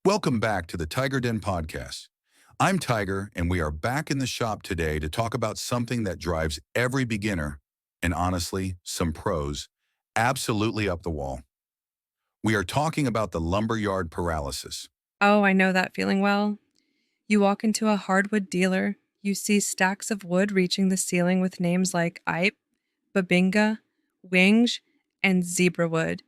Welcome back to the Tiger Den podcast. I'm Tiger, and we are back in the shop today to talk about something that drives every beginner, and honestly, some pros, absolutely up the wall. We are talking about the lumberyard paralysis. Oh, I know that feeling well. You walk into a hardwood dealer, you see stacks of wood reaching the ceiling with names like Ipe, Babinga, Winge, and Zebrawood,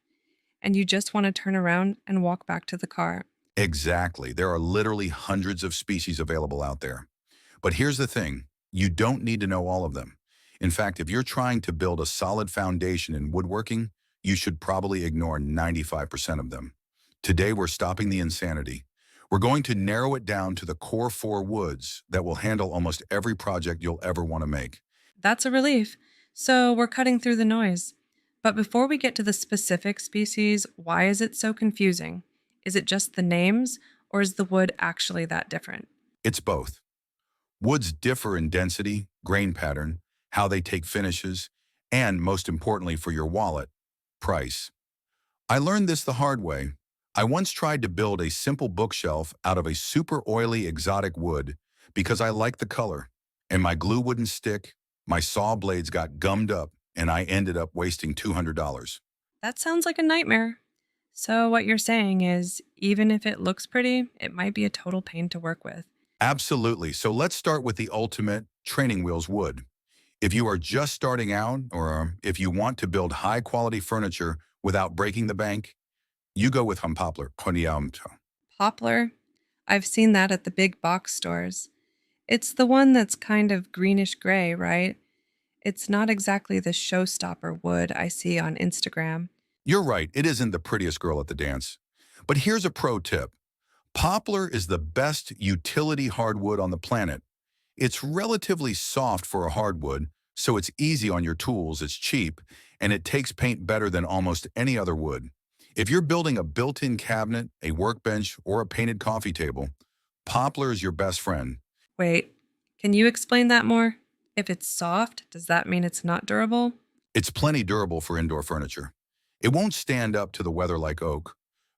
and you just want to turn around and walk back to the car. Exactly. There are literally hundreds of species available out there. But here's the thing, you don't need to know all of them. In fact, if you're trying to build a solid foundation in woodworking, you should probably ignore 95% of them. Today, we're stopping the insanity. We're going to narrow it down to the core four woods that will handle almost every project you'll ever want to make. That's a relief. So we're cutting through the noise. But before we get to the specific species, why is it so confusing? Is it just the names, or is the wood actually that different? It's both. Woods differ in density, grain pattern, how they take finishes, and most importantly for your wallet, price. I learned this the hard way. I once tried to build a simple bookshelf out of a super oily exotic wood because I liked the color, and my glue wouldn't stick, my saw blades got gummed up, and I ended up wasting $200. That sounds like a nightmare. So, what you're saying is, even if it looks pretty, it might be a total pain to work with. Absolutely. So let's start with the ultimate training wheels wood. If you are just starting out, or if you want to build high quality furniture without breaking the bank, you go with Humpopler. Poplar, I've seen that at the big box stores. It's the one that's kind of greenish gray, right? It's not exactly the showstopper wood I see on Instagram. You're right, it isn't the prettiest girl at the dance. But here's a pro tip. Poplar is the best utility hardwood on the planet. It's relatively soft for a hardwood, so it's easy on your tools, it's cheap, and it takes paint better than almost any other wood. If you're building a built-in cabinet, a workbench, or a painted coffee table, poplar is your best friend. Wait, can you explain that more? If it's soft, does that mean it's not durable? It's plenty durable for indoor furniture. It won't stand up to the weather like oak,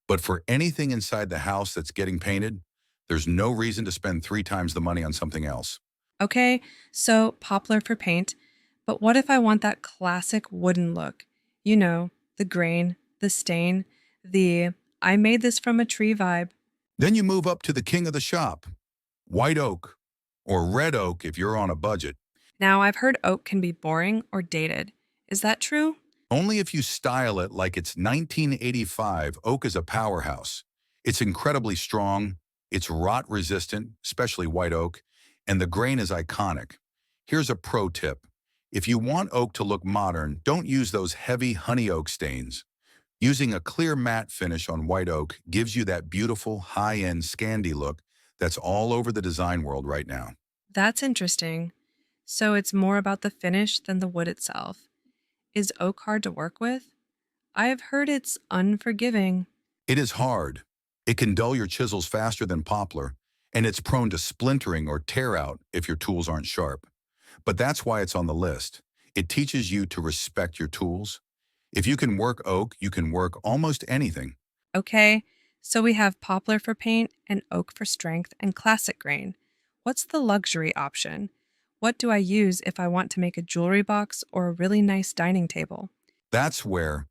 but for anything inside the house that's getting painted, there's no reason to spend three times the money on something else. Okay, so poplar for paint, but what if I want that classic wooden look? You know, the grain, the stain, the I made this from a tree vibe. Then you move up to the king of the shop, white oak, or red oak if you're on a budget. Now, I've heard oak can be boring or dated. Is that true? Only if you style it like it's 1985, oak is a powerhouse. It's incredibly strong, it's rot resistant, especially white oak, and the grain is iconic. Here's a pro tip. If you want oak to look modern, don't use those heavy honey oak stains. Using a clear matte finish on white oak gives you that beautiful high-end Scandi look that's all over the design world right now. That's interesting. So it's more about the finish than the wood itself. Is oak hard to work with? I have heard it's unforgiving. It is hard. It can dull your chisels faster than poplar, and it's prone to splintering or tear out if your tools aren't sharp. But that's why it's on the list. It teaches you to respect your tools. If you can work oak, you can work almost anything. Okay, so we have poplar for paint and oak for strength and classic grain. What's the luxury option? What do I use if I want to make a jewelry box or a really nice dining table? That's where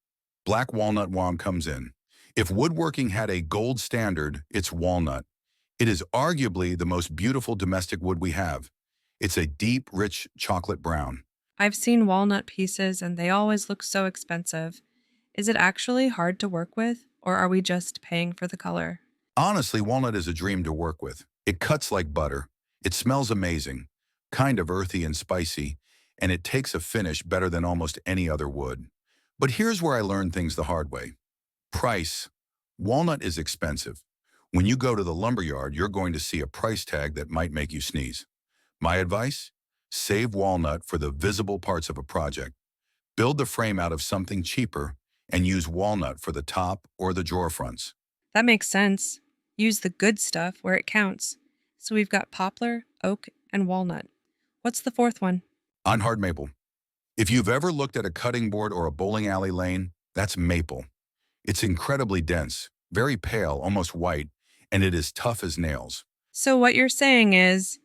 black walnut wand comes in. If woodworking had a gold standard, it's walnut. It is arguably the most beautiful domestic wood we have. It's a deep, rich chocolate brown. I've seen walnut pieces and they always look so expensive. Is it actually hard to work with, or are we just paying for the color? Honestly, walnut is a dream to work with. It cuts like butter. It smells amazing, kind of earthy and spicy, and it takes a finish better than almost any other wood. But here's where I learned things the hard way. Price. Walnut is expensive. When you go to the lumberyard, you're going to see a price tag that might make you sneeze. My advice? Save walnut for the visible parts of a project. Build the frame out of something cheaper and use walnut for the top or the drawer fronts. That makes sense. Use the good stuff where it counts. So we've got poplar, oak, and walnut. What's the fourth one? On hard maple. If you've ever looked at a cutting board or a bowling alley lane, that's maple. It's incredibly dense, very pale, almost white, and it is tough as nails. So, what you're saying is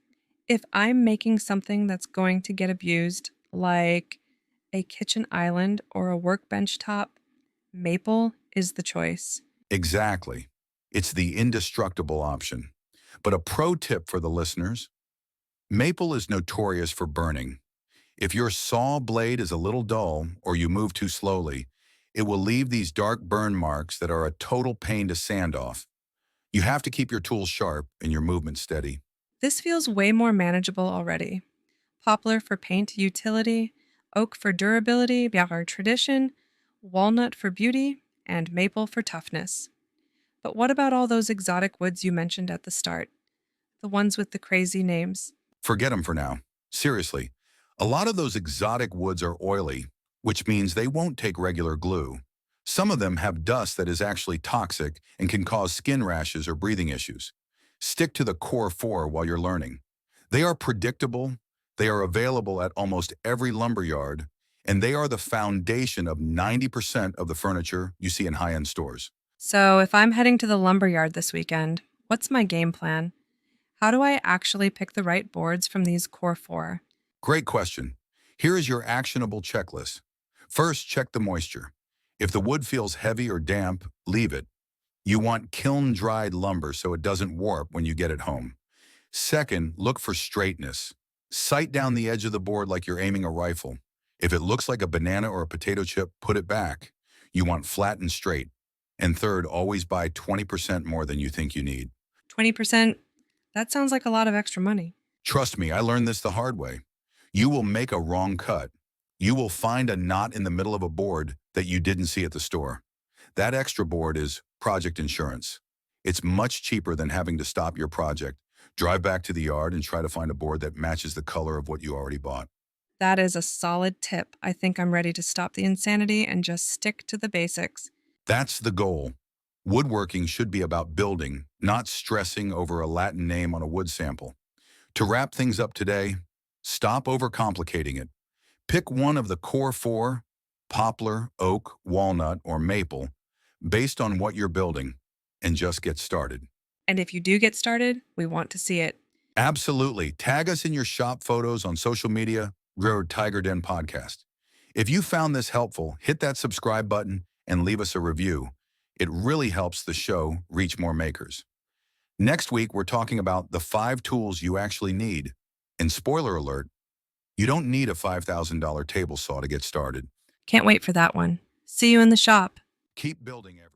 if I'm making something that's going to get abused, like a kitchen island or a workbench top, maple is the choice. Exactly. It's the indestructible option. But a pro tip for the listeners, maple is notorious for burning. If your saw blade is a little dull or you move too slowly, it will leave these dark burn marks that are a total pain to sand off. You have to keep your tools sharp and your movement steady. This feels way more manageable already. Poplar for paint utility, oak for durability, Bjarr tradition, walnut for beauty, and maple for toughness. But what about all those exotic woods you mentioned at the start? The ones with the crazy names? Forget them for now. Seriously, a lot of those exotic woods are oily, which means they won't take regular glue. Some of them have dust that is actually toxic and can cause skin rashes or breathing issues. Stick to the core four while you're learning. They are predictable, they are available at almost every lumberyard, and they are the foundation of 90% of the furniture you see in high-end stores. So, if I'm heading to the lumberyard this weekend, what's my game plan? How do I actually pick the right boards from these core four? Great question. Here is your actionable checklist. First, check the moisture. If the wood feels heavy or damp, leave it. You want kiln-dried lumber so it doesn't warp when you get it home. Second, look for straightness. Sight down the edge of the board like you're aiming a rifle. If it looks like a banana or a potato chip, put it back. You want flat and straight. And third, always buy 20% more than you think you need. 20%? That sounds like a lot of extra money. Trust me, I learned this the hard way. You will make a wrong cut. You will find a knot in the middle of a board that you didn't see at the store. That extra board is project insurance. It's much cheaper than having to stop your project, drive back to the yard, and try to find a board that matches the color of what you already bought. That is a solid tip. I think I'm ready to stop the insanity and just stick to the basics. That's the goal. Woodworking should be about building, not stressing over a Latin name on a wood sample. To wrap things up today, stop overcomplicating it. Pick one of the core four, poplar, oak, walnut, or maple, based on what you're building, and just get started. And if you do get started, we want to see it. Absolutely. Tag us in your shop photos on social media, Railroad Tiger Den Podcast. If you found this helpful, hit that subscribe button and leave us a review. It really helps the show reach more makers. Next week, we're talking about the 5 tools you actually need. And spoiler alert, you don't need a $5,000 table saw to get started. Can't wait for that one. See you in the shop. Keep building every